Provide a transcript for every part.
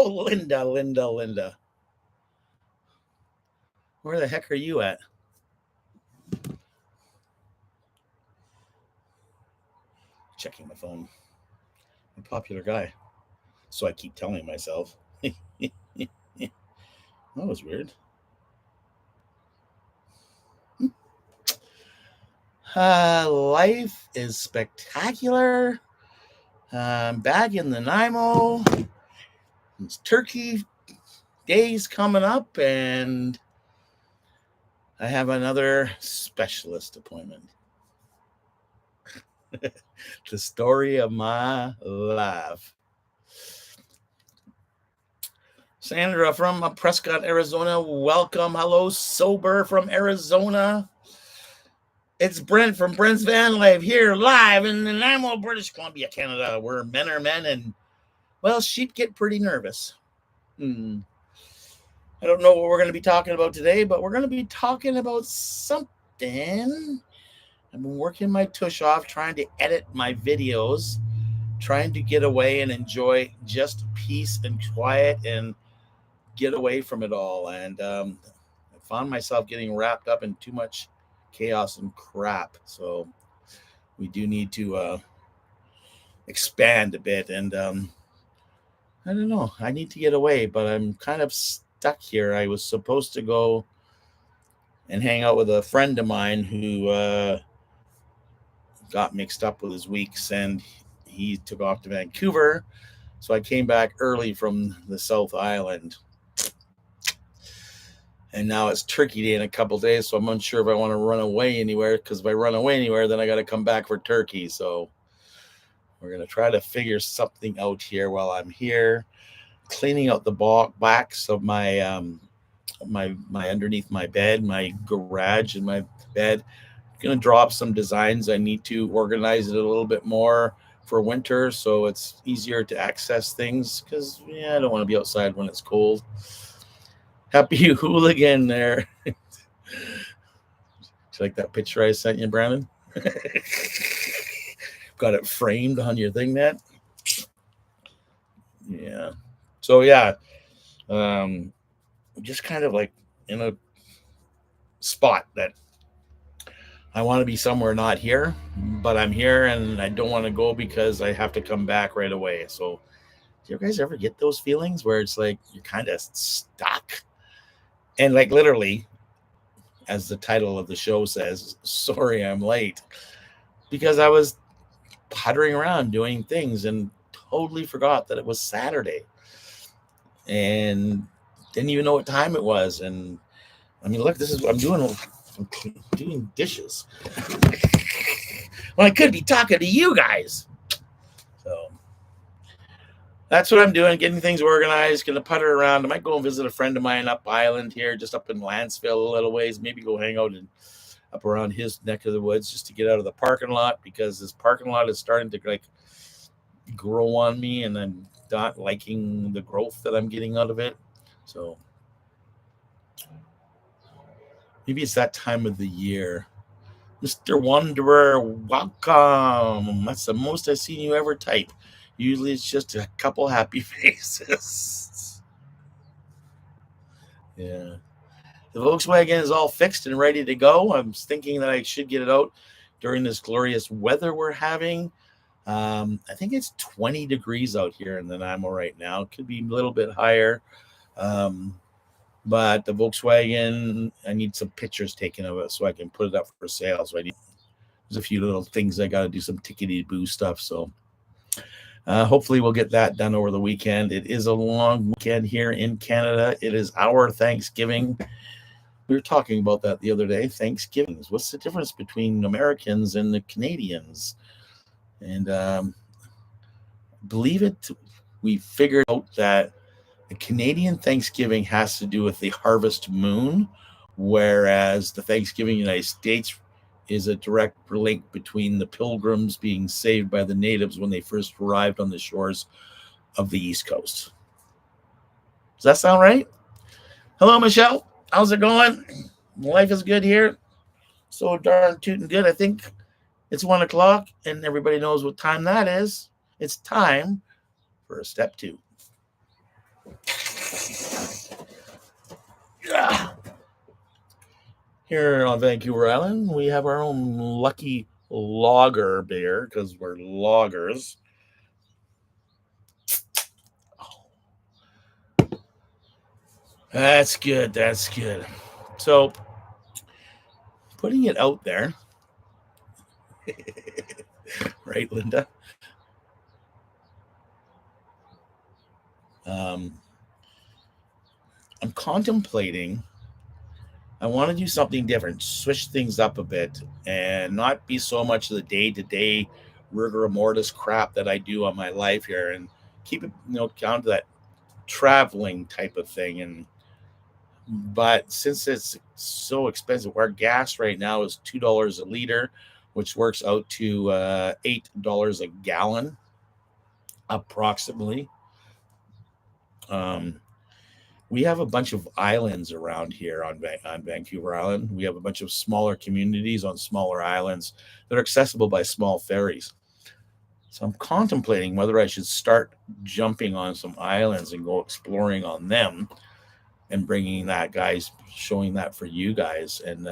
Oh, Linda. Where the heck are you at? Checking my phone. I'm a popular guy. So I keep telling myself. That was weird. Life is spectacular. I'm back in the Nanaimo. It's turkey days coming up, and I have another specialist appointment. The story of my life. Sandra from Prescott, Arizona. Welcome. Hello, Sober from Arizona. It's Brent from Brent's Van Life here live in Nanaimo, British Columbia, Canada, where men are men and, well, sheep get pretty nervous. I don't know what we're going to be talking about today, but we're going to be talking about something. I've been working my tush off trying to edit my videos, trying to get away and enjoy just peace and quiet and get away from it all. And I found myself getting wrapped up in too much chaos and crap. So we do need to expand a bit. And I don't know. I need to get away, but I'm kind of stuck here. I was supposed to go and hang out with a friend of mine who got mixed up with his weeks, and he took off to Vancouver. So I came back early from the South Island. And now it's Turkey Day in a couple days, so I'm unsure if I want to run away anywhere, because if I run away anywhere, then I got to come back for turkey. So we're going to try to figure something out here while I'm here, cleaning out the backs of my my underneath my bed, my garage and my bed. Going to draw up some designs. I need to organize it a little bit more for winter, so it's easier to access things, because I don't want to be outside when it's cold. Happy hooligan there. You like that picture I sent you, Brandon? Got it framed on your thing, Ned? Yeah. So, yeah. Just kind of like in a spot that I want to be somewhere not here, but I'm here and I don't want to go because I have to come back right away. So, do you guys ever get those feelings where it's like you're kind of stuck? And like literally, as the title of the show says, sorry I'm late, because I was puttering around doing things and totally forgot that it was Saturday and didn't even know what time it was. And I mean, look, this is what I'm doing. I'm doing dishes. Well, I could be talking to you guys. So that's what I'm doing, getting things organized, going to putter around. I might go and visit a friend of mine up island here, just up in Lanceville a little ways, maybe go hang out up around his neck of the woods just to get out of the parking lot, because this parking lot is starting to like grow on me and I'm not liking the growth that I'm getting out of it. So maybe it's that time of the year. Mr. Wanderer, welcome. That's the most I've seen you ever type. Usually it's just a couple happy faces. Yeah. The Volkswagen is all fixed and ready to go. I'm thinking that I should get it out during this glorious weather we're having. I think it's 20 degrees out here in Nanaimo right now. It could be a little bit higher. But the Volkswagen, I need some pictures taken of it so I can put it up for sale. So there's a few little things I got to do, some tickety-boo stuff. So hopefully we'll get that done over the weekend. It is a long weekend here in Canada. It is our Thanksgiving. We were talking about that the other day. Thanksgiving. What's the difference between Americans and the Canadians? And believe it, we figured out that the Canadian Thanksgiving has to do with the harvest moon, whereas the Thanksgiving in the United States is a direct link between the Pilgrims being saved by the natives when they first arrived on the shores of the East Coast. Does that sound right? Hello, Michelle. How's it going? Life is good here. So darn tootin' good. I think it's 1 o'clock, and everybody knows what time that is. It's time for step 2. Here on Vancouver Island, we have our own lucky lager beer because we're loggers. That's good. That's good. So, putting it out there, right, Linda? Um, I'm contemplating. I want to do something different, switch things up a bit, and not be so much of the day to day rigor mortis crap that I do on my life here, and keep it, down to that traveling type of thing. And but since it's so expensive, our gas right now is $2 a liter, which works out to $8 a gallon, approximately. Um, we have a bunch of islands around here on Vancouver Island. We have a bunch of smaller communities on smaller islands that are accessible by small ferries. So I'm contemplating whether I should start jumping on some islands and go exploring on them and bringing that, guys, showing that for you guys, and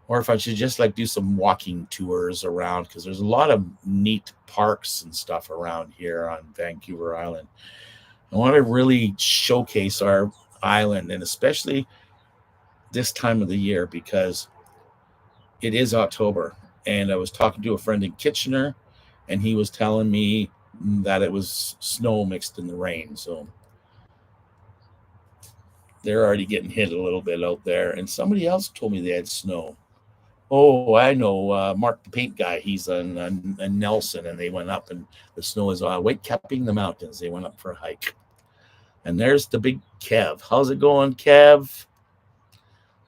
or if I should just like do some walking tours around because there's a lot of neat parks and stuff around here on Vancouver Island. I want to really showcase our island, and especially this time of the year because it is October. And I was talking to a friend in Kitchener, and he was telling me that it was snow mixed in the rain. So they're already getting hit a little bit out there. And somebody else told me they had snow. Oh, I know. Mark the paint guy. He's in Nelson, and they went up, and the snow is white capping the mountains. They went up for a hike. And there's the big Kev. How's it going, Kev?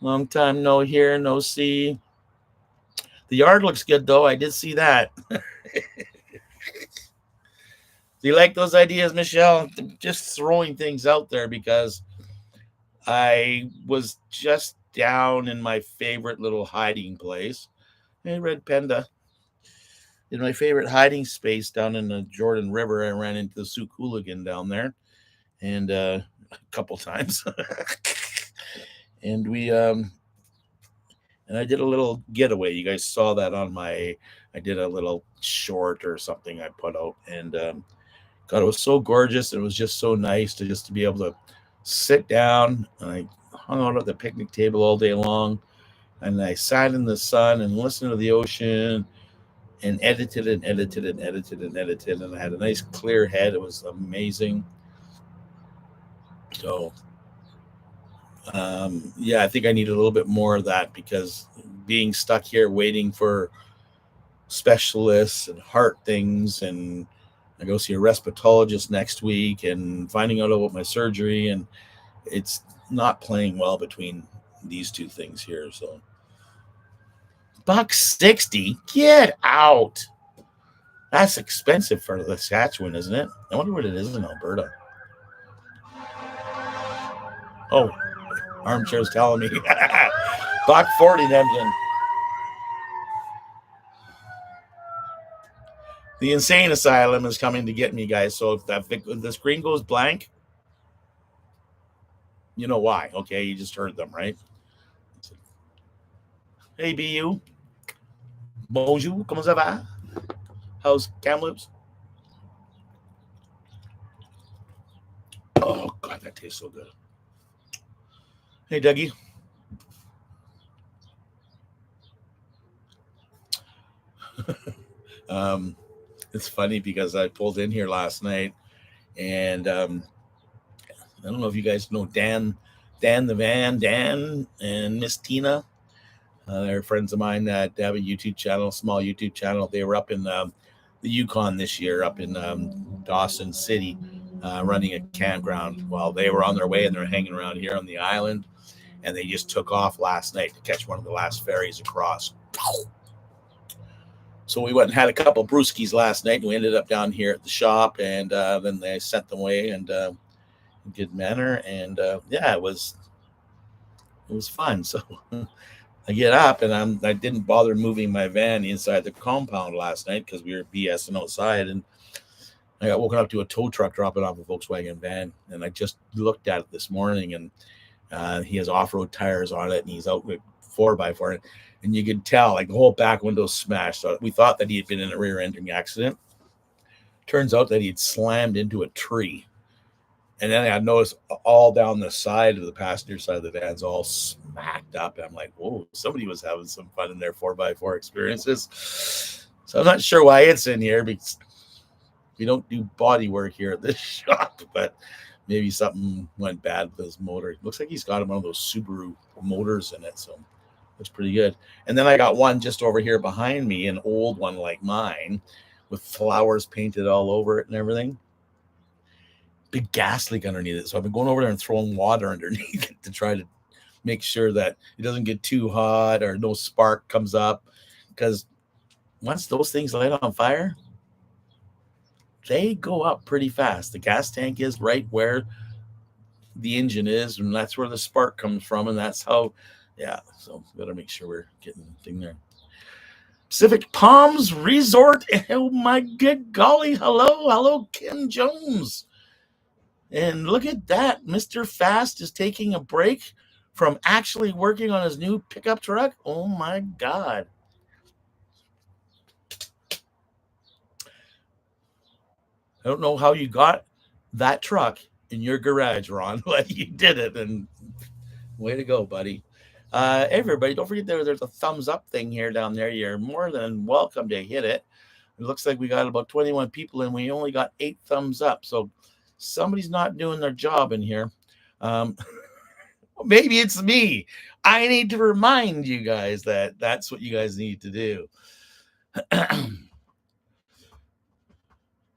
Long time no hear, no see. The yard looks good, though. I did see that. Do you like those ideas, Michelle? Just throwing things out there because I was just down in my favorite little hiding place. Hey, Red Panda. In my favorite hiding space down in the Jordan River, I ran into the Sioux Hooligan down there, and a couple times. And and I did a little getaway. You guys saw that I did a little short or something I put out, and God, it was so gorgeous. And it was just so nice to be able to sit down. And I hung out at the picnic table all day long, and I sat in the sun and listened to the ocean and edited and edited and edited and edited. And I had a nice clear head. It was amazing. So, yeah, I think I need a little bit more of that because being stuck here waiting for specialists and heart things, and I go see a respirologist next week and finding out about my surgery, and it's not playing well between these two things here. So, $1.60, get out. That's expensive for Saskatchewan, isn't it? I wonder what it is in Alberta. Oh, armchair's telling me. $1.40 in Edmonton. The insane asylum is coming to get me, guys. So if the screen goes blank, you know why. Okay, you just heard them, right? Hey, BU. Bonjour, comment ça va? How's Kamloops? Oh, God, that tastes so good. Hey, Dougie. It's funny because I pulled in here last night, and I don't know if you guys know Dan the Van, Dan and Miss Tina. They're friends of mine that have a YouTube channel, small YouTube channel. They were up in the Yukon this year, up in Dawson City, running a campground. Well, they were on their way and they're hanging around here on the island, and they just took off last night to catch one of the last ferries across. So we went and had a couple of brewskis last night, and we ended up down here at the shop, and then they sent them away and in good manner. And yeah, it was fun. So I get up, and I didn't bother moving my van inside the compound last night because we were BSing outside, and I got woken up to a tow truck dropping off a Volkswagen van, and I just looked at it this morning, and he has off-road tires on it, and he's out 4x4, and you could tell like the whole back window smashed. So we thought that he had been in a rear-ending accident. Turns out that he'd slammed into a tree. And then I noticed all down the side of the passenger side of the van's all smacked up. And I'm like, whoa, somebody was having some fun in their 4x4 experiences. So I'm not sure why it's in here, because we don't do body work here at this shop, but maybe something went bad with his motor. It looks like he's got one of those Subaru motors in it, so looks pretty good. And then I got one just over here behind me, an old one like mine, with flowers painted all over it and everything. Big gas leak underneath it. So I've been going over there and throwing water underneath it to try to make sure that it doesn't get too hot or no spark comes up. Because once those things light on fire, they go up pretty fast. The gas tank is right where the engine is, and that's where the spark comes from. And that's how, yeah. So got to make sure we're getting the thing there. Pacific Palms Resort. Oh my good golly. Hello, Kim Jones. And look at that. Mr. Fast is taking a break from actually working on his new pickup truck. Oh my God. I don't know how you got that truck in your garage, Ron, but you did it. And way to go, buddy. Everybody, don't forget there's a thumbs up thing here down there. You're more than welcome to hit it. It looks like we got about 21 people and we only got 8 thumbs up. So somebody's not doing their job in here. Maybe it's me. I need to remind you guys that that's what you guys need to do.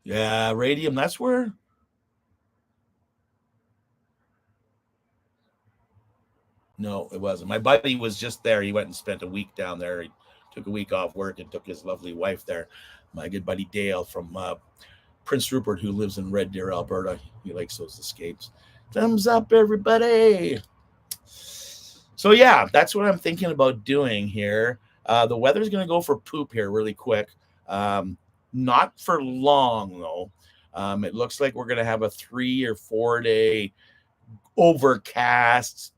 Yeah, Radium, that's where. No, it wasn't. My buddy was just there. He went and spent a week down there. He took a week off work and took his lovely wife there. My good buddy Dale from Prince Rupert, who lives in Red Deer, Alberta. He likes those escapes. Thumbs up, everybody. So, yeah, that's what I'm thinking about doing here. The weather's going to go for poop here really quick. Not for long, though. It looks like we're going to have a 3 or 4 day overcast,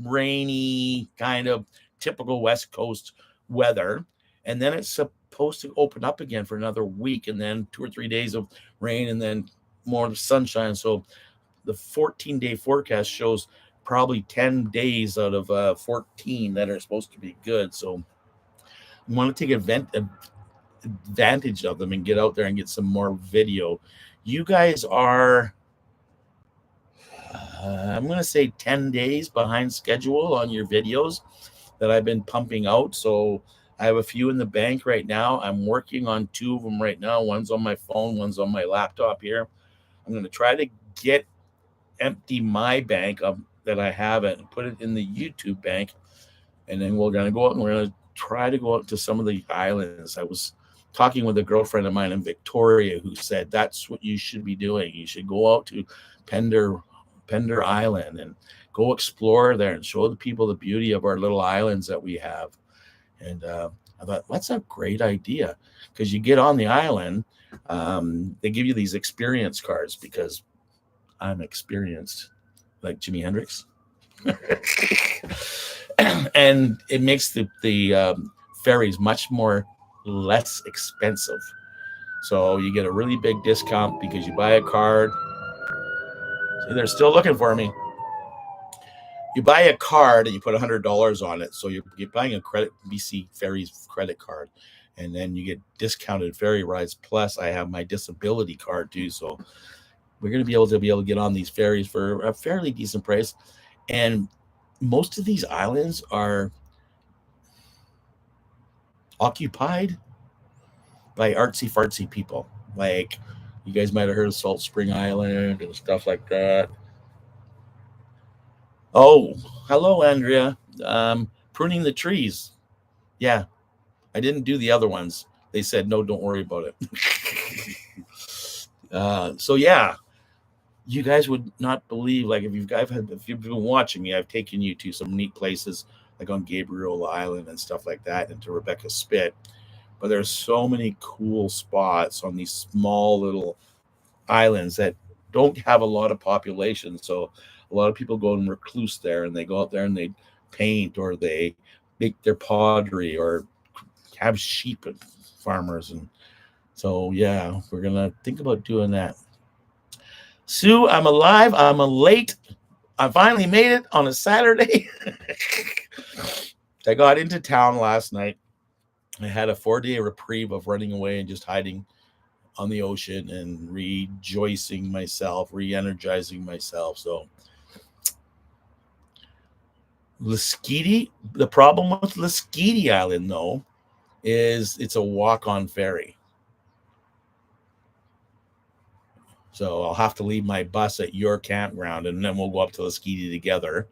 rainy, kind of typical West Coast weather. And then it's supposed to open up again for another week, and then 2 or 3 days of rain, and then more sunshine. So the 14-day forecast shows probably 10 days out of 14 that are supposed to be good. So I want to take advantage of them and get out there and get some more video. You guys are, I'm going to say 10 days behind schedule on your videos that I've been pumping out. So I have a few in the bank right now. I'm working on 2 of them right now. One's on my phone, one's on my laptop here. I'm going to try to empty my bank that I have and put it in the YouTube bank. And then we're going to go out and we're going to try to go out to some of the islands. I was talking with a girlfriend of mine in Victoria who said that's what you should be doing. You should go out to Pender Island and go explore there and show the people the beauty of our little islands that we have. And I thought, that's a great idea, because you get on the island, they give you these experience cards, because I'm experienced like Jimi Hendrix. And it makes the ferries much less expensive. So you get a really big discount because you buy a card. See, they're still looking for me. You buy a card and you put $100 on it. So you're buying a BC Ferries credit card, and then you get discounted ferry rides. Plus, I have my disability card too. So we're going to be able to get on these ferries for a fairly decent price. And most of these islands are occupied by artsy-fartsy people. Like, you guys might have heard of Salt Spring Island and stuff like that. Oh, hello, Andrea. Pruning the trees. Yeah, I didn't do the other ones. They said, no, don't worry about it. So, yeah, you guys would not believe, like, if you've been watching me, I've taken you to some neat places, like on Gabriel Island and stuff like that, and to Rebecca Spit. But there's so many cool spots on these small little islands that don't have a lot of population. So a lot of people go and recluse there, and they go out there and they paint, or they make their pottery or have sheep farmers. And so, yeah, we're going to think about doing that. Sue, I'm alive. I'm late. I finally made it on a Saturday. I got into town last night. I had a 4-day reprieve of running away and just hiding on the ocean and rejoicing myself, re-energizing myself. So Lasqueti, the problem with Lasqueti Island, though, is it's a walk-on ferry. So I'll have to leave my bus at your campground, and then we'll go up to Lasqueti together.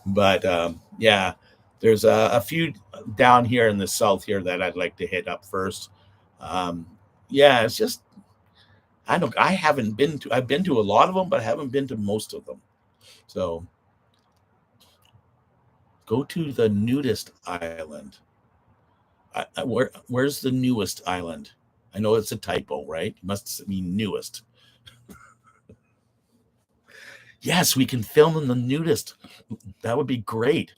But yeah, there's a few down here in the south here that I'd like to hit up first. Yeah, it's just I haven't been to. I've been to a lot of them, but I haven't been to most of them. So go to the nudist island. Where's the newest island? I know it's a typo, right? It must mean newest. Yes, we can film in the nudist. That would be great.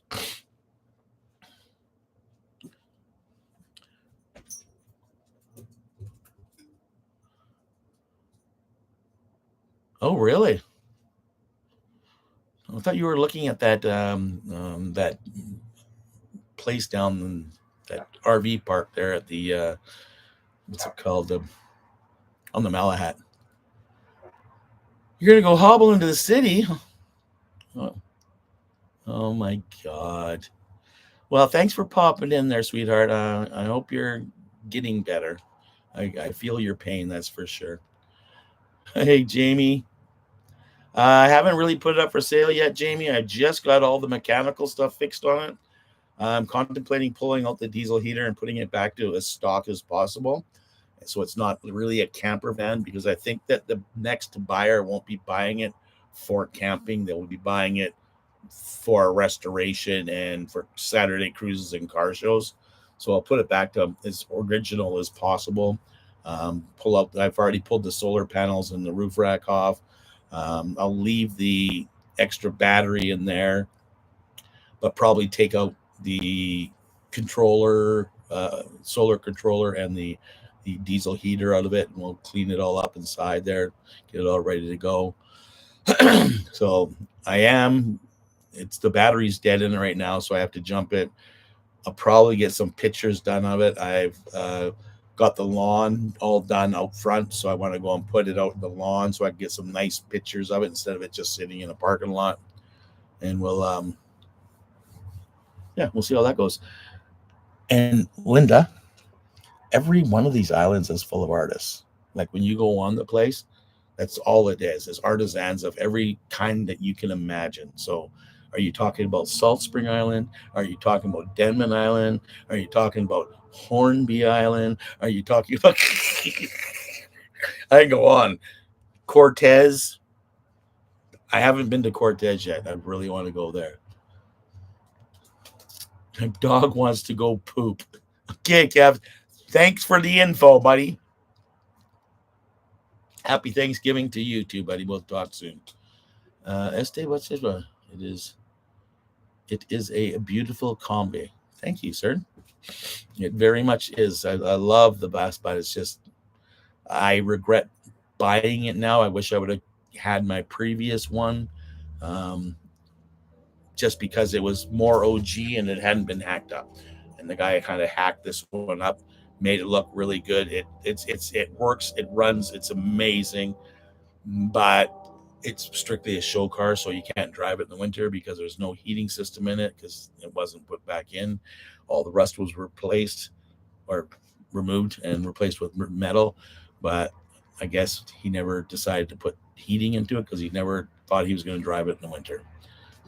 Oh, really? I thought you were looking at that that place down in that RV park there at the what's it called? On the Malahat. You're gonna go hobble into the city? Oh, oh my God. Well, thanks for popping in there, sweetheart. I hope you're getting better. I feel your pain, that's for sure. Hey, Jamie. I haven't really put it up for sale yet, Jamie. I just got all the mechanical stuff fixed on it. I'm contemplating pulling out the diesel heater and putting it back to as stock as possible. So it's not really a camper van, because I think that the next buyer won't be buying it for camping. They will be buying it for restoration and for Saturday cruises and car shows. So I'll put it back to as original as possible. Pull up. I've already pulled the solar panels and the roof rack off. I'll leave the extra battery in there, but probably take out the controller, solar controller, and the diesel heater out of it, and we'll clean it all up inside there, get it all ready to go. So it's the battery's dead in it right now, so I have to jump it. I'll probably get some pictures done of it. I've got the lawn all done out front, so I want to go and put it out in the lawn so I can get some nice pictures of it instead of it just sitting in a parking lot. And we'll see how that goes. And Linda, every one of these islands is full of artists. Like when you go on the place, that's all it is artisans of every kind that you can imagine. So are you talking about Salt Spring Island? Are you talking about Denman Island? Are you talking about Hornby Island? Are you talking about I go on. Cortez. I haven't been to Cortez yet. I really want to go there. My dog wants to go poop. Okay, Kev. Thanks for the info, buddy. Happy Thanksgiving to you too, buddy. We'll talk soon. Este, what's this one? It is a beautiful combi. Thank you, sir. It very much is. I love the bass, but it's just I regret buying it now. I wish I would have had my previous one, just because it was more OG and it hadn't been hacked up. And the guy kind of hacked this one up, made it look really good. It works, it runs, it's amazing, but it's strictly a show car, so you can't drive it in the winter because there's no heating system in it because it wasn't put back in. All the rust was replaced or removed and replaced with metal, but I guess he never decided to put heating into it because he never thought he was going to drive it in the winter.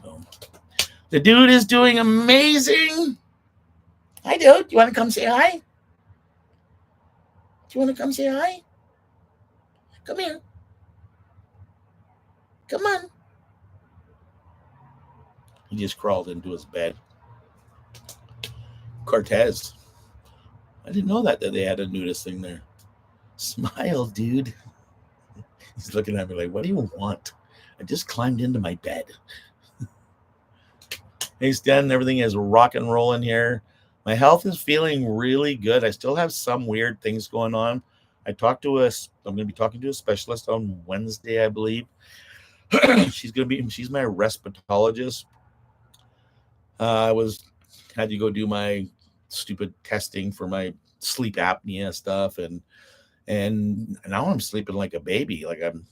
So the dude is doing amazing. Hi, dude. You want to come say hi? Do you want to come say hi? Come here. Come on. He just crawled into his bed. Cortez. I didn't know that they had a nudist thing there. Smile, dude. He's looking at me like, what do you want? I just climbed into my bed. Hey, Stan, everything is rock and roll in here. My health is feeling really good. I still have some weird things going on. I'm going to be talking to a specialist on Wednesday, I believe. She's my respirologist. I was had to go do my stupid testing for my sleep apnea stuff, and now I'm sleeping like a baby. Like I'm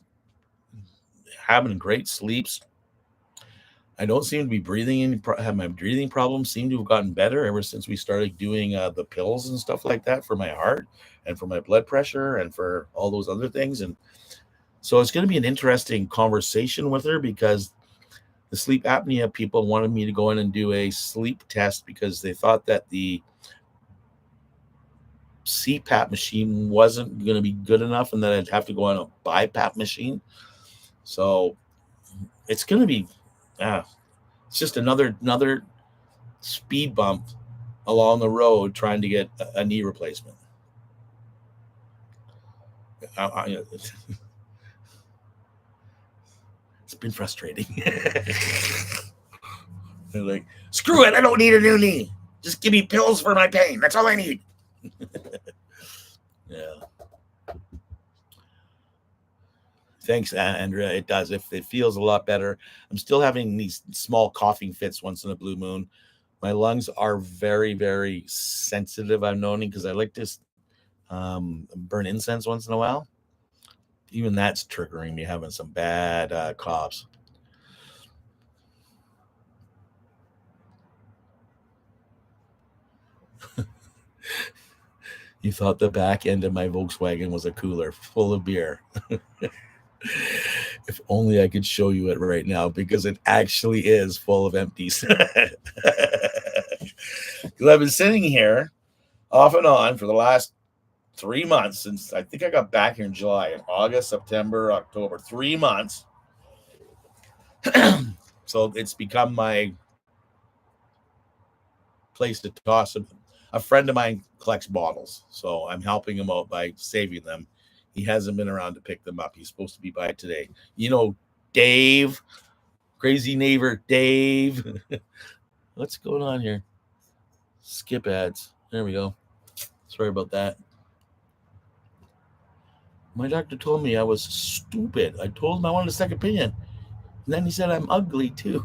having great sleeps. I don't seem to be have my breathing problems seem to have gotten better ever since we started doing the pills and stuff like that for my heart and for my blood pressure and for all those other things. And so it's going to be an interesting conversation with her because the sleep apnea people wanted me to go in and do a sleep test because they thought that the CPAP machine wasn't going to be good enough and that I'd have to go on a BiPAP machine. So it's going to be, it's just another speed bump along the road trying to get a knee replacement. It's been frustrating. They're like, screw it, I don't need a new knee. Just give me pills for my pain. That's all I need. Yeah. Thanks, Andrea. It does. If it feels a lot better. I'm still having these small coughing fits once in a blue moon. My lungs are very, very sensitive. I'm noting because I like to burn incense once in a while. Even that's triggering me having some bad coughs. You thought the back end of my Volkswagen was a cooler full of beer. If only I could show you it right now because it actually is full of empties. Because I've been sitting here off and on for the last 3 months since I think I got back here in July, in August, September, October, 3 months. So it's become my place to toss them. A friend of mine collects bottles, so I'm helping him out by saving them. He hasn't been around to pick them up. He's supposed to be by today. Dave, crazy neighbor Dave. What's going on here? Skip ads. There we go. Sorry about that. My doctor told me I was stupid. I told him I wanted a second opinion. And then he said I'm ugly too.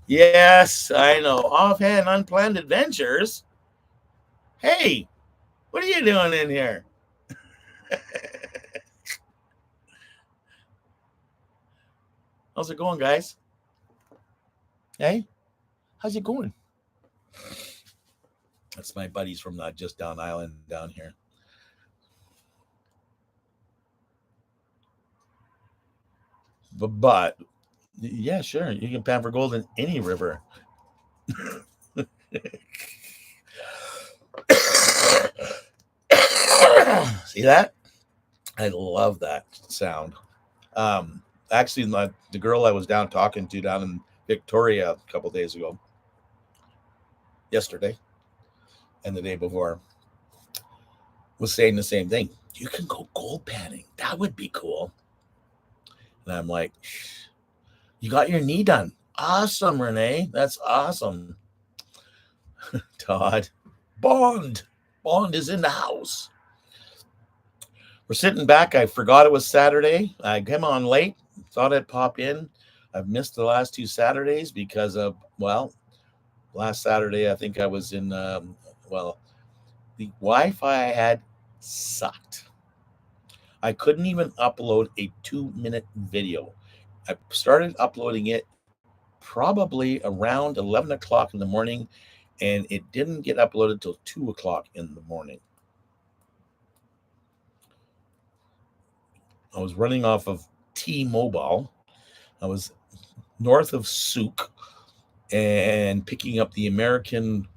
Yes, I know. Offhand, unplanned adventures. Hey, what are you doing in here? How's it going, guys? Hey, how's it going? That's my buddies from just down island down here. But yeah, sure, you can pan for gold in any river. See that? I love that sound. Actually, the girl I was down talking to down in Victoria a couple days ago, yesterday, and the day before, was saying the same thing. You can go gold panning. That would be cool. And I'm like, you got your knee done. Awesome, Renee. That's awesome. Todd. Bond. Bond is in the house. We're sitting back. I forgot it was Saturday. I came on late. Thought I'd pop in. I've missed the last 2 Saturdays because of, last Saturday, I think I was in, the Wi-Fi I had sucked. I couldn't even upload a 2-minute video. I started uploading it probably around 11 o'clock in the morning, and it didn't get uploaded till 2 o'clock in the morning. I was running off of T-Mobile. I was north of Souk and picking up the American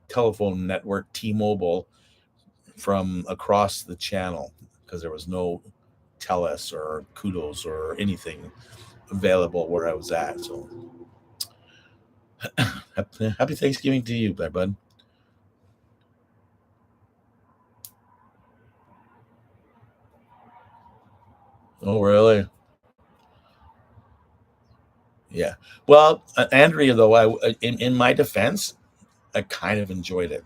telephone network T-Mobile from across the channel because there was no Telus or Kudos or anything available where I was at. So happy Thanksgiving to you, my bud. Oh, really? Yeah. Well, Andrea, though, in my defense, I kind of enjoyed it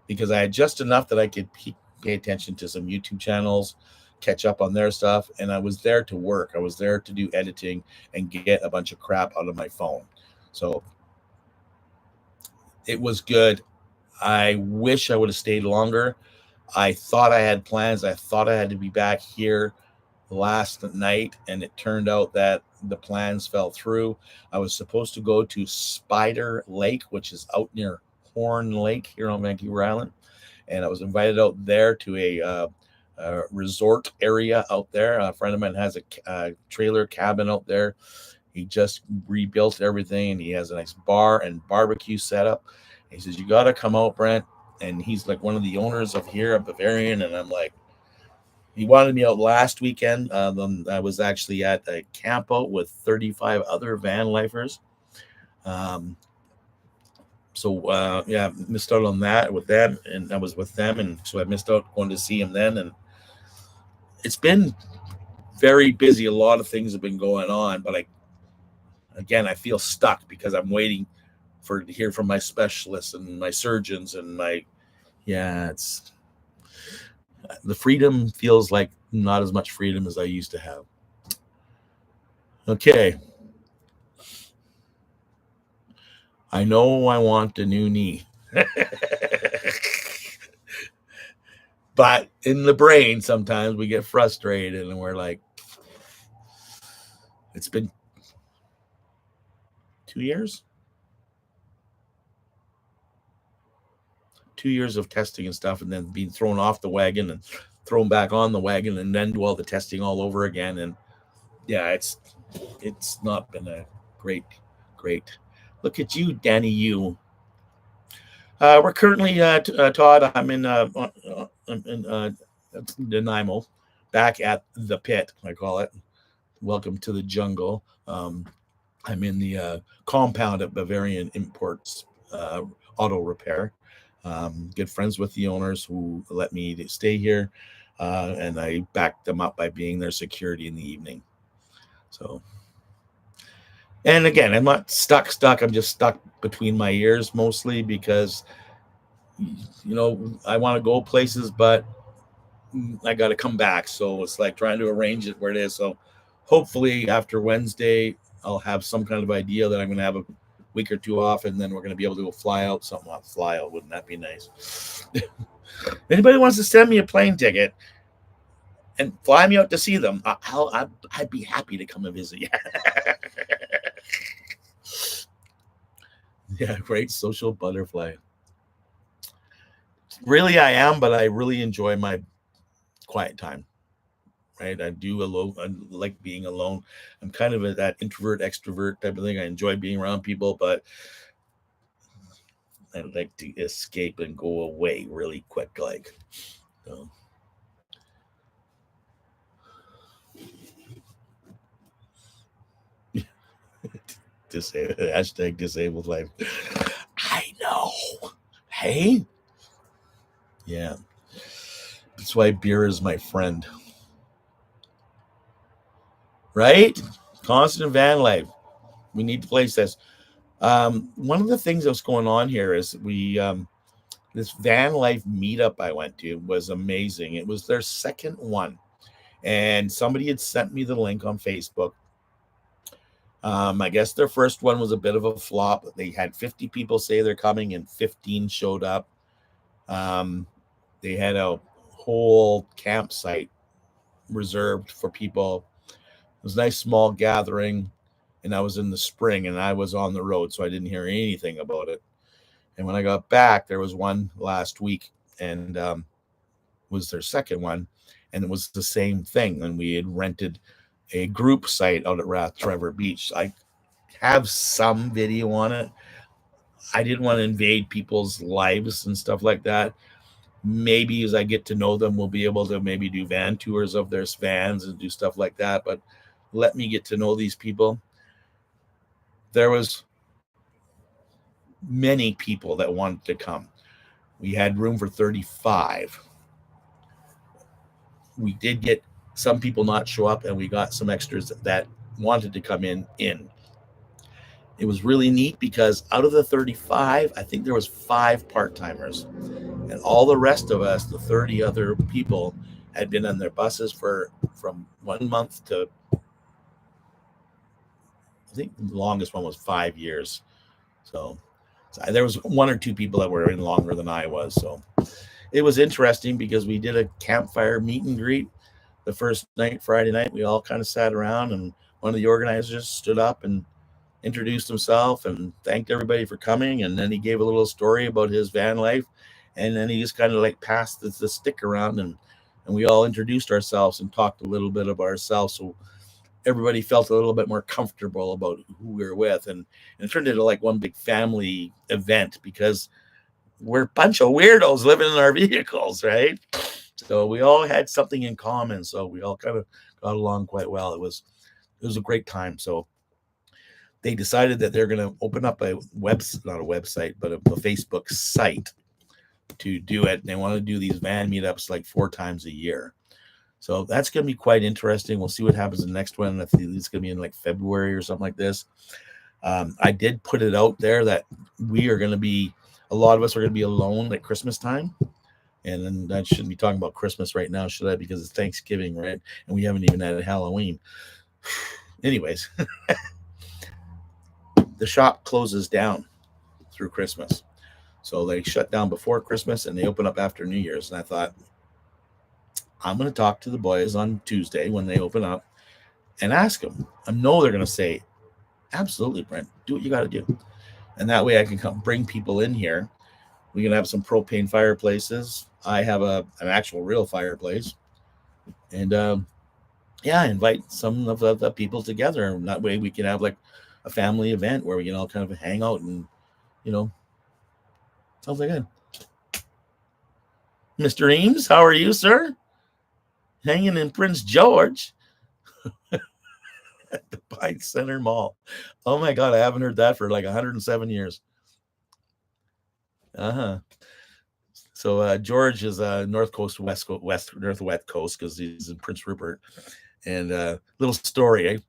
because I had just enough that I could pay attention to some YouTube channels, catch up on their stuff, and I was there to work. I was there to do editing and get a bunch of crap out of my phone. So it was good. I wish I would have stayed longer. I thought I had plans. I thought I had to be back here last night, and it turned out that the plans fell through. I was supposed to go to Spider Lake, which is out near Horn Lake here on Vancouver Island, and I was invited out there to a resort area out there. A friend of mine has a trailer cabin out there. He just rebuilt everything, and he has a nice bar and barbecue setup. He says, "You got to come out, Brent." And he's like one of the owners of here at Bavarian, and I'm like, he wanted me out last weekend. I was actually at a camp out with 35 other van lifers. Yeah, missed out on that with them, and I was with them, and so I missed out going to see him then. And it's been very busy. A lot of things have been going on, but I feel stuck because I'm waiting to hear from my specialists and my surgeons and it's the freedom feels like not as much freedom as I used to have. Okay. I know I want a new knee. But in the brain, sometimes we get frustrated and we're like, it's been 2 years? 2 years of testing and stuff, and then being thrown off the wagon and thrown back on the wagon, and then do all the testing all over again. And yeah, it's not been a great. Look at you, Danny. We're currently Todd. I'm in Nanaimo, back at the pit, I call it. Welcome to the jungle. I'm in the compound at Bavarian Imports Auto Repair. Good friends with the owners who let me stay here, and I backed them up by being their security in the evening. So, and again, I'm not stuck. I'm just stuck between my ears mostly because, I want to go places, but I got to come back. So it's like trying to arrange it where it is. So hopefully after Wednesday, I'll have some kind of idea that I'm going to have a week or two off, and then we're going to be able to go fly out. Fly out. Wouldn't that be nice? Anybody wants to send me a plane ticket and fly me out to see them, I'd be happy to come and visit you. Yeah, great social butterfly. Really, I am, but I really enjoy my quiet time. Right, I do alone. I like being alone. I'm kind of that introvert extrovert type of thing. I enjoy being around people, but I like to escape and go away really quick. So. Disabled life. I know. Hey. Yeah. That's why beer is my friend. Right? Constant van life. We need to place this. One of the things that's going on here is this van life meetup I went to was amazing. It was their second one, and somebody had sent me the link on Facebook. I guess their first one was a bit of a flop. They had 50 people say they're coming, and 15 showed up. They had a whole campsite reserved for people. It was a nice small gathering, and I was in the spring, and I was on the road, so I didn't hear anything about it. And when I got back, there was one last week, and was their second one, and it was the same thing. And we had rented a group site out at Rath Trevor Beach. I have some video on it. I didn't want to invade people's lives and stuff like that. Maybe as I get to know them, we'll be able to maybe do van tours of their vans and do stuff like that. But let me get to know these people. There was many people that wanted to come. We had room for 35. We did get some people not show up, and we got some extras that wanted to come in. It was really neat because out of the 35, I think there was 5 part-timers, and all the rest of us, the 30 other people, had been on their buses for from 1 month to, I think the longest one was 5 years. So there was 1 or 2 people that were in longer than I was. So it was interesting because we did a campfire meet and greet the first night, Friday night. We all kind of sat around, and one of the organizers stood up and introduced himself and thanked everybody for coming. And then he gave a little story about his van life. And then he just kind of like passed the stick around, and we all introduced ourselves and talked a little bit about ourselves. So everybody felt a little bit more comfortable about who we were with. And it turned into like one big family event because we're a bunch of weirdos living in our vehicles, right? So we all had something in common. So we all kind of got along quite well. It was a great time. So they decided that they're going to open up not a website, but a Facebook site to do it. And they want to do these van meetups like 4 times a year. So that's going to be quite interesting. We'll see what happens in the next one. I think it's going to be in like February or something like this. I did put it out there that a lot of us are going to be alone at Christmas time. And then I shouldn't be talking about Christmas right now, should I? Because it's Thanksgiving, right? And we haven't even had Halloween. Anyways, the shop closes down through Christmas. So they shut down before Christmas and they open up after New Year's. And I thought, I'm going to talk to the boys on Tuesday when they open up and ask them. I know they're going to say, absolutely, Brent, do what you got to do. And that way I can come bring people in here. We can have some propane fireplaces. I have an actual real fireplace. And invite some of the people together. And that way we can have like a family event where we can all kind of hang out and, sounds like good. Mr. Eames, how are you, sir? Hanging in Prince George at the Pine Center Mall. Oh my God, I haven't heard that for like 107 years. So George is north coast, west coast because he's in Prince Rupert. And little story,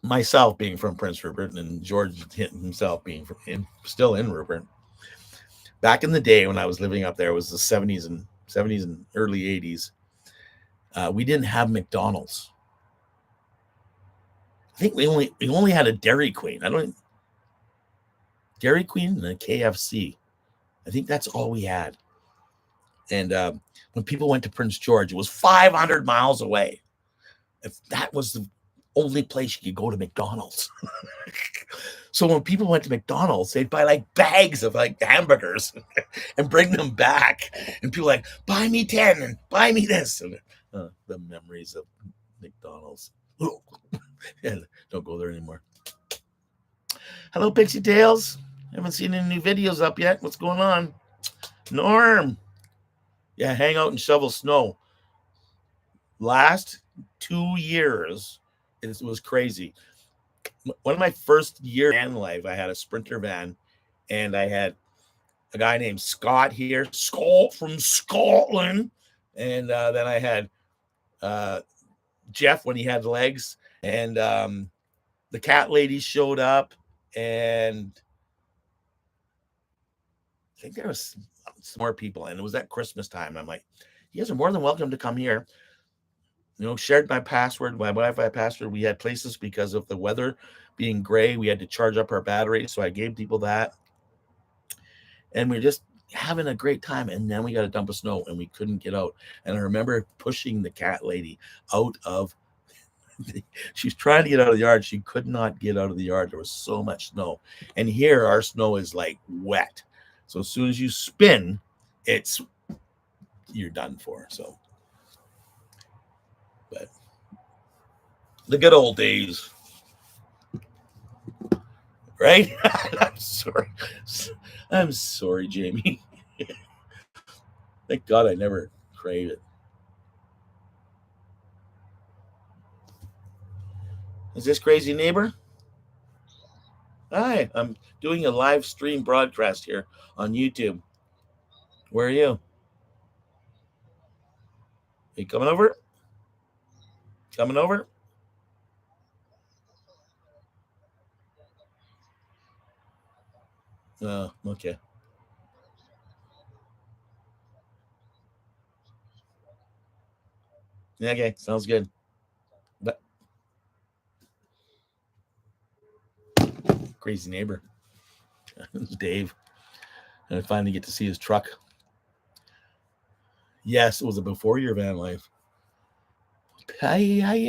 myself being from Prince Rupert and George himself being still in Rupert. Back in the day when I was living up there, it was the 70s and early 80s. We didn't have McDonald's. I think we only had a Dairy Queen. Dairy Queen and a KFC. I think that's all we had. And when people went to Prince George, it was 500 miles away. If that was the only place you could go to McDonald's. So when people went to McDonald's, they'd buy like bags of like hamburgers and bring them back. And people like, buy me 10 and buy me this. And the memories of McDonald's. Yeah, don't go there anymore. Hello, Pixie Tales. Haven't seen any new videos up yet. What's going on? Norm. Yeah, hang out and shovel snow. Last 2 years, it was crazy. One of my first years in life, I had a Sprinter van, and I had a guy named Scott here, Scott from Scotland, and then I had Jeff when he had legs, and the cat lady showed up, and I think there was some more people, and it was at Christmas time. I'm like, you guys are more than welcome to come here. Shared my password, my Wi-Fi password. We had places because of the weather being gray. We had to charge up our battery. So I gave people that. And we we're just having a great time. And then we got a dump of snow and we couldn't get out. And I remember pushing the cat lady out of, she's trying to get out of the yard. She could not get out of the yard. There was so much snow. And here our snow is like wet. So as soon as you spin, you're done for. So. But the good old days, right? I'm sorry, Jamie. Thank God I never craved it. Is this crazy neighbor? Hi, I'm doing a live stream broadcast here on YouTube. Where are you? Are you coming over? Coming over? Okay. Okay, sounds good. But crazy neighbor, Dave. And I finally get to see his truck. Yes, it was a before your van life. I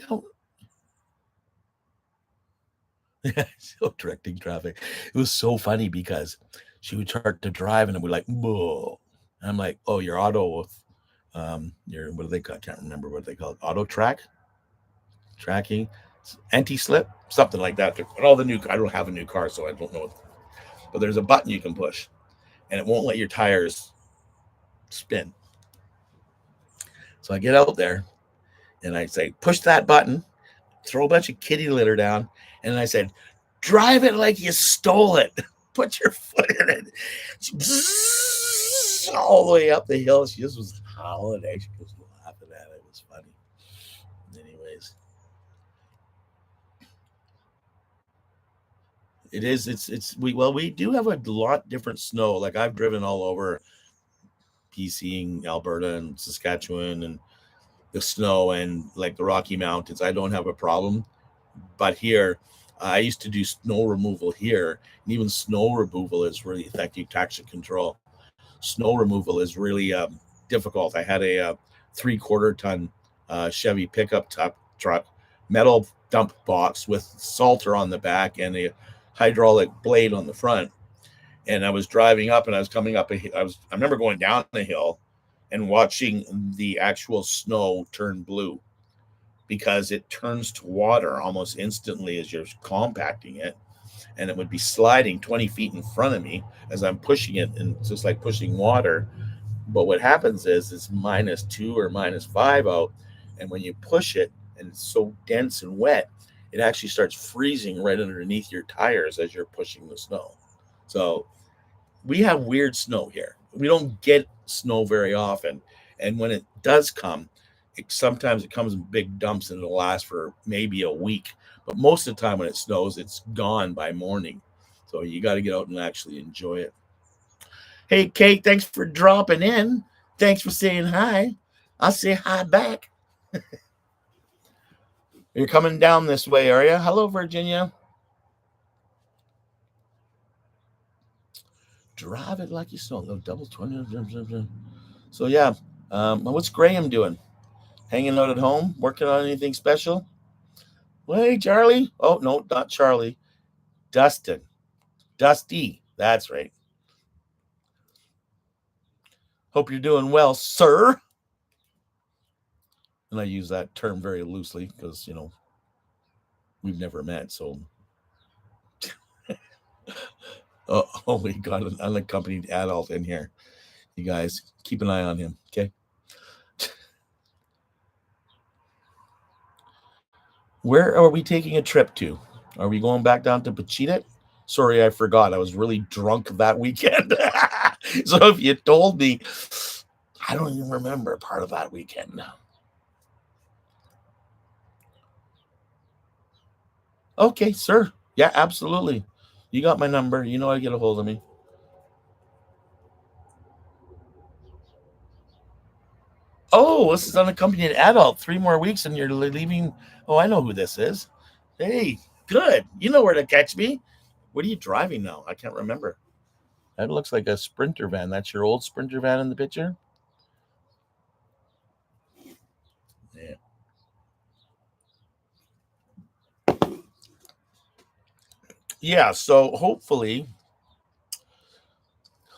don't. So directing traffic. It was so funny because she would start to drive and it would like, whoa. And I'm like, oh, your auto with your what do they call? I can't remember what they call it. Auto tracking, anti-slip, something like that. And all the new I don't have a new car, so I don't know. But there's a button you can push and it won't let your tires spin. So I get out there and I say, push that button, throw a bunch of kitty litter down, and I said, drive it like you stole it. Put your foot in it. All the way up the hill. She just was howling. She was laughing at it. It was funny. Anyways, it is. We do have a lot different snow. Like I've driven all over BC and Alberta and Saskatchewan and the snow and like the Rocky Mountains. I don't have a problem. But here, I used to do snow removal here, and even snow removal is really effective traction control. Snow removal is really difficult. I had a 3/4 ton Chevy pickup truck, metal dump box with salter on the back and a hydraulic blade on the front. And I was driving up, and I was coming up. I remember going down the hill and watching the actual snow turn blue because it turns to water almost instantly as you're compacting it. And it would be sliding 20 feet in front of me as I'm pushing it, and it's just like pushing water. But what happens is it's -2 or -5 out. And when you push it and it's so dense and wet, it actually starts freezing right underneath your tires as you're pushing the snow. So we have weird snow here. We don't get snow very often. And when it does come, sometimes it comes in big dumps and it'll last for maybe a week. But most of the time when it snows, it's gone by morning. So you got to get out and actually enjoy it. Hey, Kate, thanks for dropping in. Thanks for saying hi. I'll say hi back. You're coming down this way, are you? Hello, Virginia. Drive it like you saw. Double 20. So, yeah. What's Graham doing? Hanging out at home? Working on anything special? Well, hey, Charlie. Oh, no, not Charlie. Dustin. Dusty. That's right. Hope you're doing well, sir. And I use that term very loosely because, we've never met. So, oh, we got an unaccompanied adult in here. You guys keep an eye on him. Okay. Where are we taking a trip to? Are we going back down to Pacheedaht? Sorry, I forgot. I was really drunk that weekend. So if you told me, I don't even remember part of that weekend. Okay, sir. Yeah, absolutely. You got my number. You know how to get a hold of me. Oh, this is unaccompanied adult. 3 more weeks and you're leaving. Oh, I know who this is. Hey, good. You know where to catch me. What are you driving now? I can't remember. That looks like a Sprinter van. That's your old Sprinter van in the picture? Yeah. Yeah, so hopefully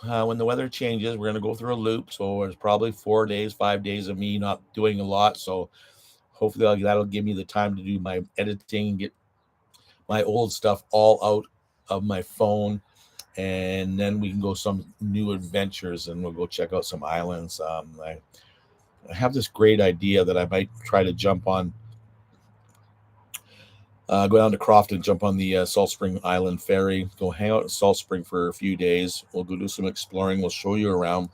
when the weather changes, we're going to go through a loop. So there's probably 4 days, 5 days of me not doing a lot. So hopefully that'll give me the time to do my editing and get my old stuff all out of my phone. And then we can go some new adventures and we'll go check out some islands. I have this great idea that I might try to jump on, go down to Crofton, jump on the Salt Spring Island ferry, go hang out in Salt Spring for a few days. We'll go do some exploring. We'll show you around.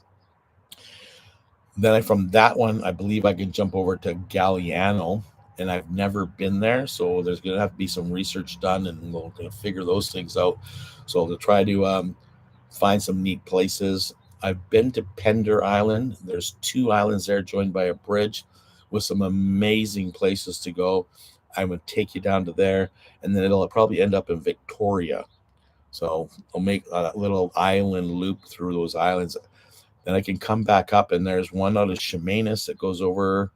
Then from that one, I believe I can jump over to Galliano and I've never been there. So there's going to have to be some research done, and we're going to figure those things out. So to try to find some neat places. I've been to Pender Island. There's two islands there joined by a bridge with some amazing places to go. I'm going to take you down to there, and then it'll probably end up in Victoria. So I'll make a little island loop through those islands. Then I can come back up, and there's one out of Chemainus that goes over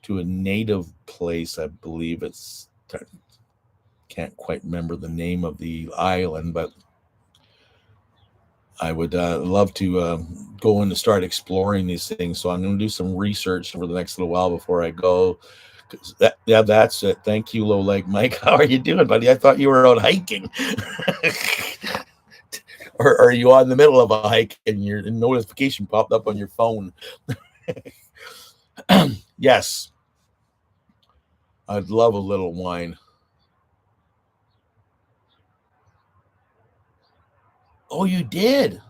to a native place. I believe it's, can't quite remember the name of the island, but I would love to go in and start exploring these things. So I'm going to do some research over the next little while before I go. Yeah, that's it. Thank you, Low Leg Mike. How are you doing, buddy? I thought you were out hiking. Or are you on the middle of a hike and your notification popped up on your phone? Yes, I'd love a little wine. Oh, you did.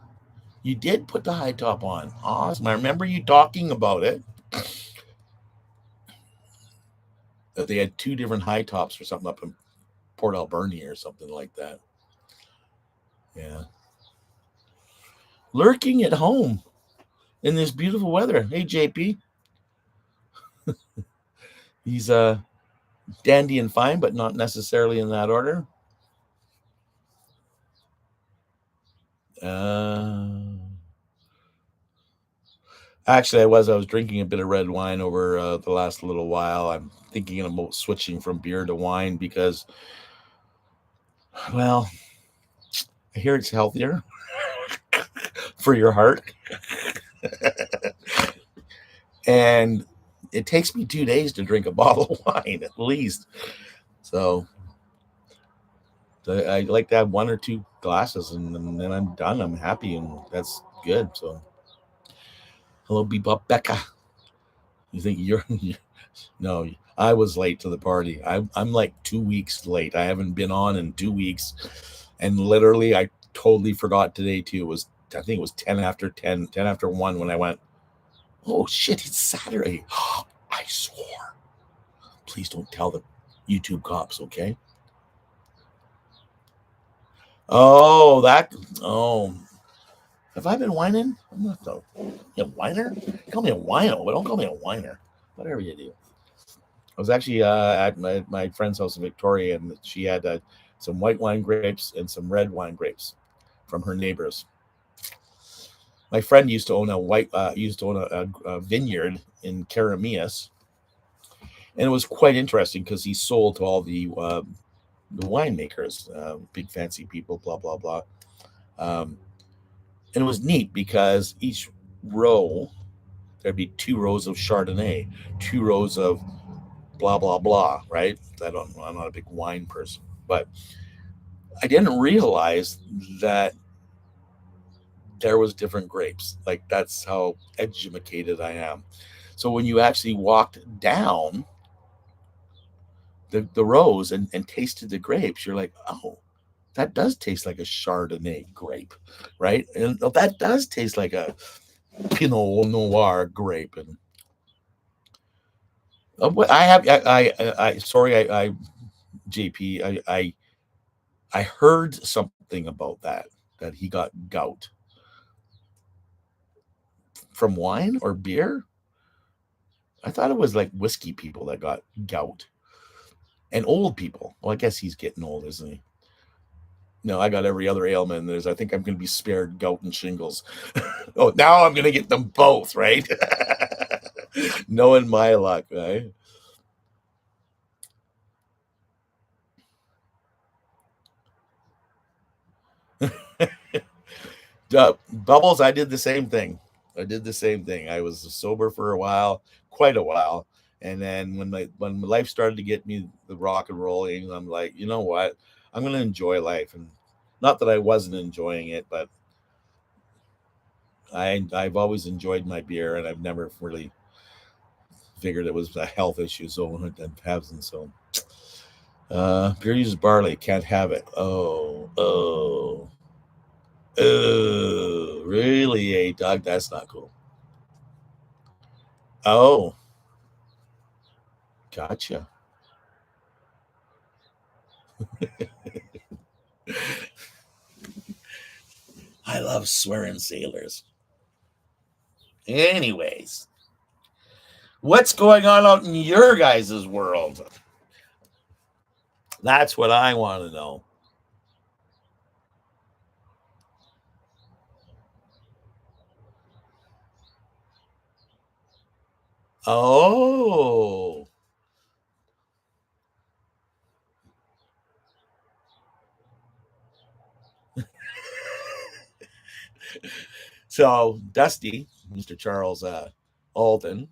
You did put the high top on. Awesome. I remember you talking about it. That they had two different high tops or something up in Port Alberni or something like that. Yeah. Lurking at home in this beautiful weather. Hey, JP. He's dandy and fine, but not necessarily in that order. Actually, I was drinking a bit of red wine over the last little while. I'm thinking about switching from beer to wine because, well, I hear it's healthier for your heart. And it takes me 2 days to drink a bottle of wine at least. So I like to have one or two glasses, and then I'm done. I'm happy, and that's good. So, hello, Bebop Becca. You think you're no? I was late to the party. I'm like 2 weeks late. I haven't been on in 2 weeks, and literally, I totally forgot today too. It was, I think it was 10 after 1 when I went, oh shit, it's Saturday. I swore. Please don't tell the YouTube cops, okay? Oh, that. Oh, have I been whining? I'm not a whiner. Call me a wino, but don't call me a whiner. Whatever you do. I was actually at my friend's house in Victoria, and she had some white wine grapes and some red wine grapes from her neighbors. My friend used to own a vineyard in Karamias, and it was quite interesting because he sold to all the winemakers, big fancy people, blah blah blah. Um, and it was neat because each row there'd be 2 rows of Chardonnay, 2 rows of blah blah blah. Right? I'm not a big wine person, but I didn't realize that there was different grapes. Like that's how educated I am. So when you actually walked down the rows and tasted the grapes, you're like, oh, that does taste like a Chardonnay grape, right? And that does taste like a Pinot Noir grape. And I have, I sorry, JP, I heard something about that he got gout from wine or beer. I thought it was like whiskey people that got gout and old people. Well, I guess he's getting old, isn't he? No, I got every other ailment. I think I'm going to be spared gout and shingles. Oh, now I'm going to get them both, right? Knowing my luck, right? Bubbles, I did the same thing. I was sober for a while, quite a while. And then when my life started to get me the rock and rolling, I'm like, you know what? I'm going to enjoy life. And not that I wasn't enjoying it, but I've always enjoyed my beer, and I've never really figured it was a health issue. So it hasn't. So beer uses barley, can't have it. Oh, really, Doug? That's not cool. Oh, Gotcha. I love swearing sailors. Anyways, what's going on out in your guys' world? That's what I want to know. Oh. So, Dusty, Mr. Charles Alden,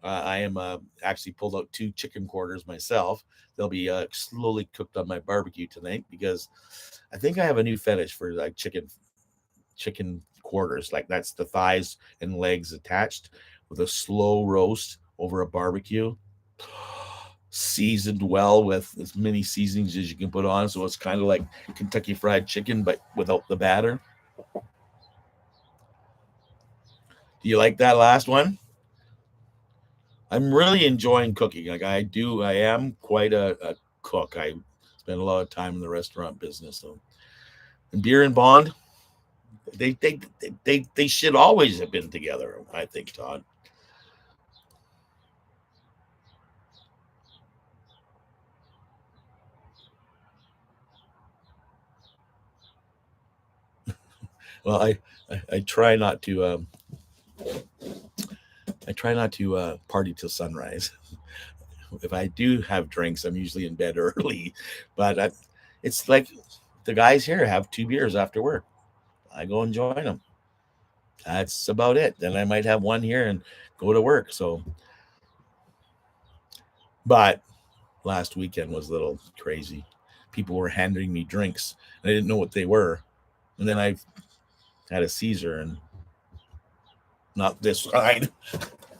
I am actually pulled out 2 chicken quarters myself. They'll be slowly cooked on my barbecue tonight because I think I have a new fetish for like chicken quarters. Like that's the thighs and legs attached with a slow roast over a barbecue, seasoned well with as many seasonings as you can put on. So it's kind of like Kentucky Fried Chicken, but without the batter. Do you like that last one? I'm really enjoying cooking. Like I am quite a cook. I spend a lot of time in the restaurant business. So, and beer and bond, they should always have been together. I think, Todd. Well, I try not to party till sunrise. If I do have drinks, I'm usually in bed early. But it's like the guys here have 2 beers after work. I go and join them. That's about it. Then I might have one here and go to work. So, but last weekend was a little crazy. People were handing me drinks, and I didn't know what they were. And then I had a Caesar, and not this kind,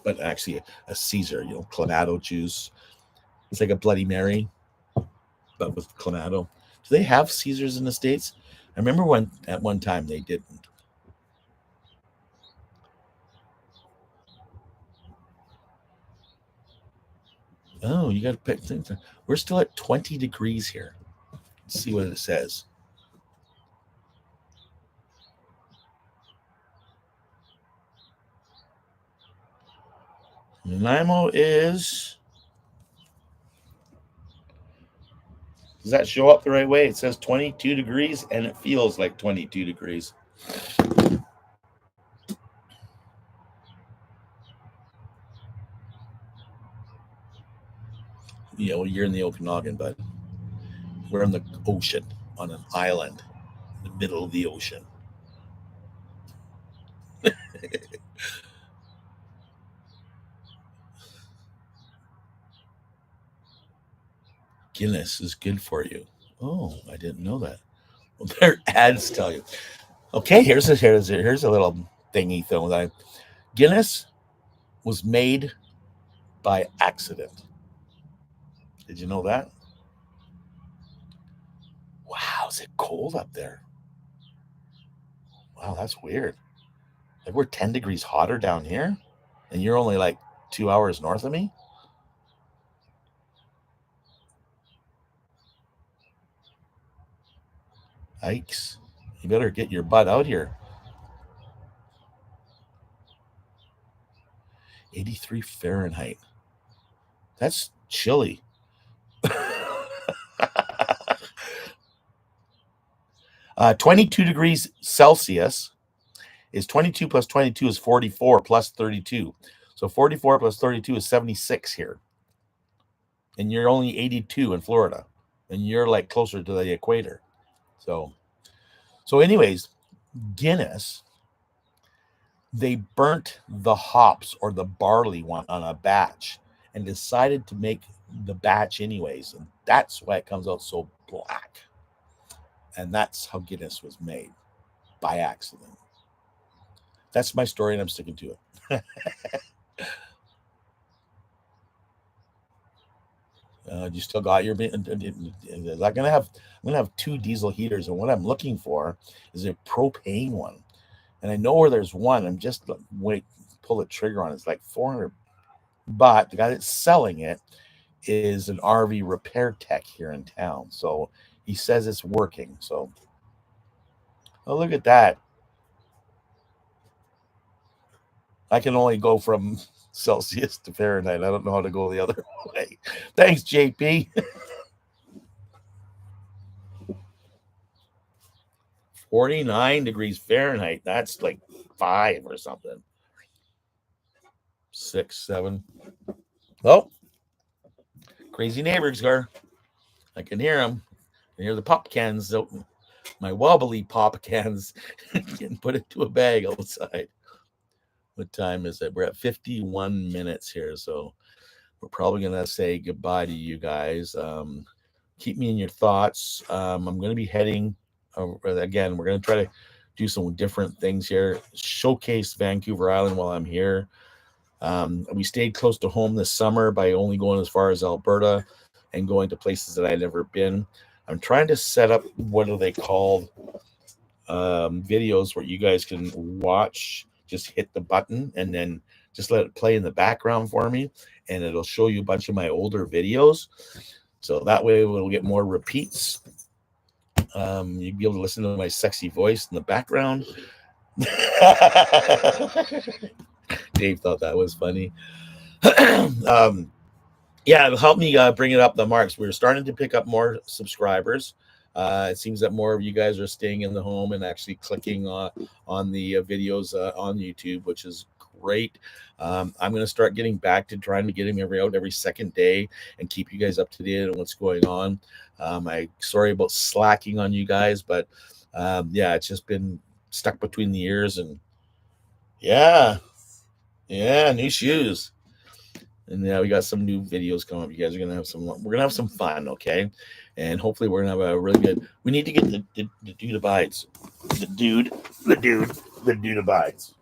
but actually a Caesar, Clamato juice. It's like a Bloody Mary, but with Clamato. Do they have Caesars in the States? I remember when at one time they didn't. Oh, you got to pick things. We're still at 20 degrees here. Let's see what it says. Nanaimo is. Does that show up the right way? It says 22 degrees and it feels like 22 degrees. Well, you're in the Okanagan, but we're in the ocean on an island in the middle of the ocean. Guinness is good for you. Oh, I didn't know that. Well, their ads tell you. Okay, here's a little thingy thing. That Guinness was made by accident. Did you know that? Wow, is it cold up there? Wow, that's weird. Like we're 10 degrees hotter down here, and you're only like 2 hours north of me. Yikes! You better get your butt out here. 83 Fahrenheit. That's chilly. 22 degrees Celsius is 22 plus 22 is 44 plus 32. So 44 plus 32 is 76 here. And you're only 82 in Florida. And you're like closer to the equator. So anyways, Guinness, they burnt the hops or the barley one on a batch and decided to make the batch anyways. And that's why it comes out so black. And that's how Guinness was made by accident. That's my story, and I'm sticking to it. You still got your. I'm gonna have 2 diesel heaters, and what I'm looking for is a propane one. And I know where there's one. I'm just wait, pull the trigger on it. It's like 400. But the guy that's selling it is an RV repair tech here in town. So he says it's working. So, oh, look at that. I can only go from Celsius to Fahrenheit. I don't know how to go the other way. Thanks, JP. 49 degrees Fahrenheit. That's like 5 or something. 6, 7. Oh, crazy neighbors car. I can hear them. I can hear the pop cans out. My wobbly pop cans getting put into a bag outside. What time is it? We're at 51 minutes here. So we're probably going to say goodbye to you guys. Keep me in your thoughts. I'm going to be heading again. We're going to try to do some different things here. Showcase Vancouver Island while I'm here. We stayed close to home this summer by only going as far as Alberta and going to places that I'd never been. I'm trying to set up, what are they called? Videos where you guys can watch, just hit the button and then just let it play in the background for me. And it'll show you a bunch of my older videos. So that way we'll get more repeats. You'll be able to listen to my sexy voice in the background. Dave thought that was funny. Yeah, it'll help me bring it up the marks. We're starting to pick up more subscribers. It seems that more of you guys are staying in the home and actually clicking on the videos on YouTube, which is great. I'm going to start getting back to trying to get him every second day and keep you guys up to date on what's going on. I'm sorry about slacking on you guys, but yeah, it's just been stuck between the ears. And yeah, new shoes. And yeah, we got some new videos coming up. You guys are gonna have some. We're gonna have some fun, okay? And hopefully, we're gonna have a really good. We need to get the dude abides. The dude abides.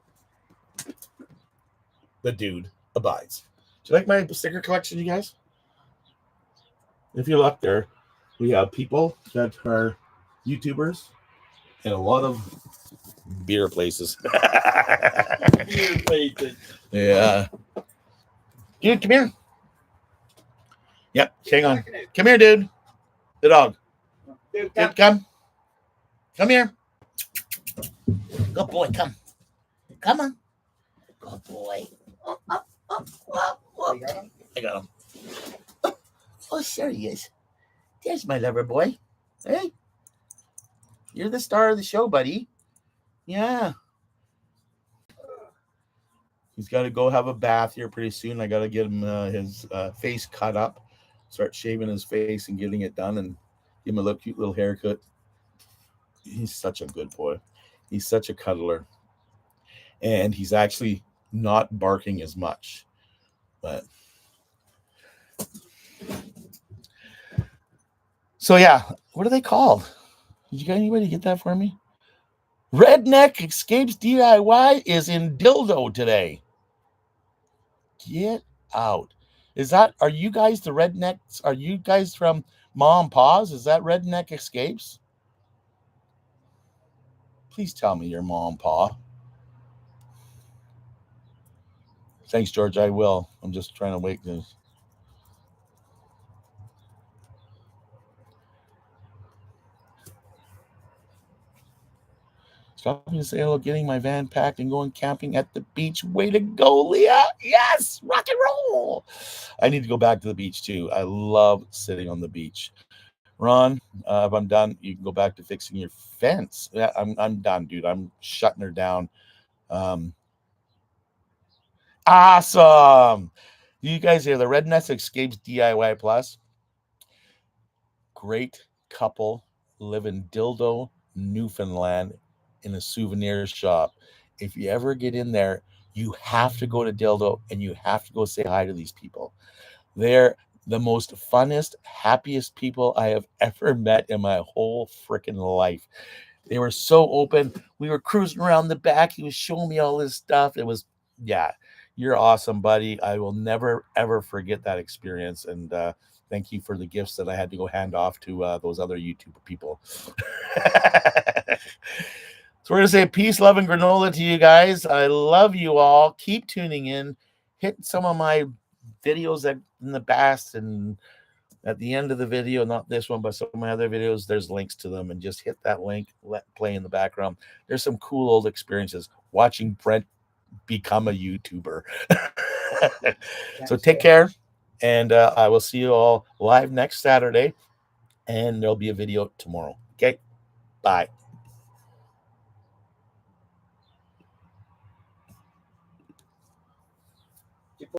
The dude abides. Do you like my sticker collection, you guys? If you look there, we have people that are YouTubers and a lot of beer places. Beer places. Yeah. Dude, come here. Yep, hang on. Come here, dude. The dog. Dude, come. Come here. Good boy, come. Come on. Good boy. Oh. I got him. Oh, there he is. There's my lover boy. Hey. You're the star of the show, buddy. Yeah. He's got to go have a bath here pretty soon. I got to get him his face cut up, start shaving his face and getting it done, and give him a cute little haircut. He's such a good boy. He's such a cuddler. And he's actually not barking as much. But so, yeah, what are they called? Did you got anybody get that for me? Redneck Escapes DIY is in Dildo today. Get out. Are you guys the rednecks? Are you guys from Mom Paws? Is that Redneck Escapes? Please tell me you're Mom Pa. Thanks, George. I will. I'm just trying to wait. Stopping to say hello, getting my van packed and going camping at the beach. Way to go, Leah. Yes, rock and roll. I need to go back to the beach too. I love sitting on the beach. Ron, if I'm done, you can go back to fixing your fence. Yeah, I'm done, dude. I'm shutting her down. Awesome. You guys hear the Redneck Escapes DIY Plus? Great couple live in Dildo, Newfoundland, in a souvenir shop. If you ever get in there, you have to go to Dildo and you have to go say hi to these people. They're the most funnest, happiest people I have ever met in my whole freaking life. They were so open. We were cruising around the back. He was showing me all this stuff. It was, yeah, you're awesome, buddy. I will never, ever forget that experience. And thank you for the gifts that I had to go hand off to those other YouTube people. So we're going to say peace, love, and granola to you guys. I love you all. Keep tuning in. Hit some of my videos that in the past, and at the end of the video, not this one, but some of my other videos, there's links to them, and just hit that link, let play in the background. There's some cool old experiences watching Brent become a YouTuber. So take care, and I will see you all live next Saturday, and there'll be a video tomorrow. Okay, bye.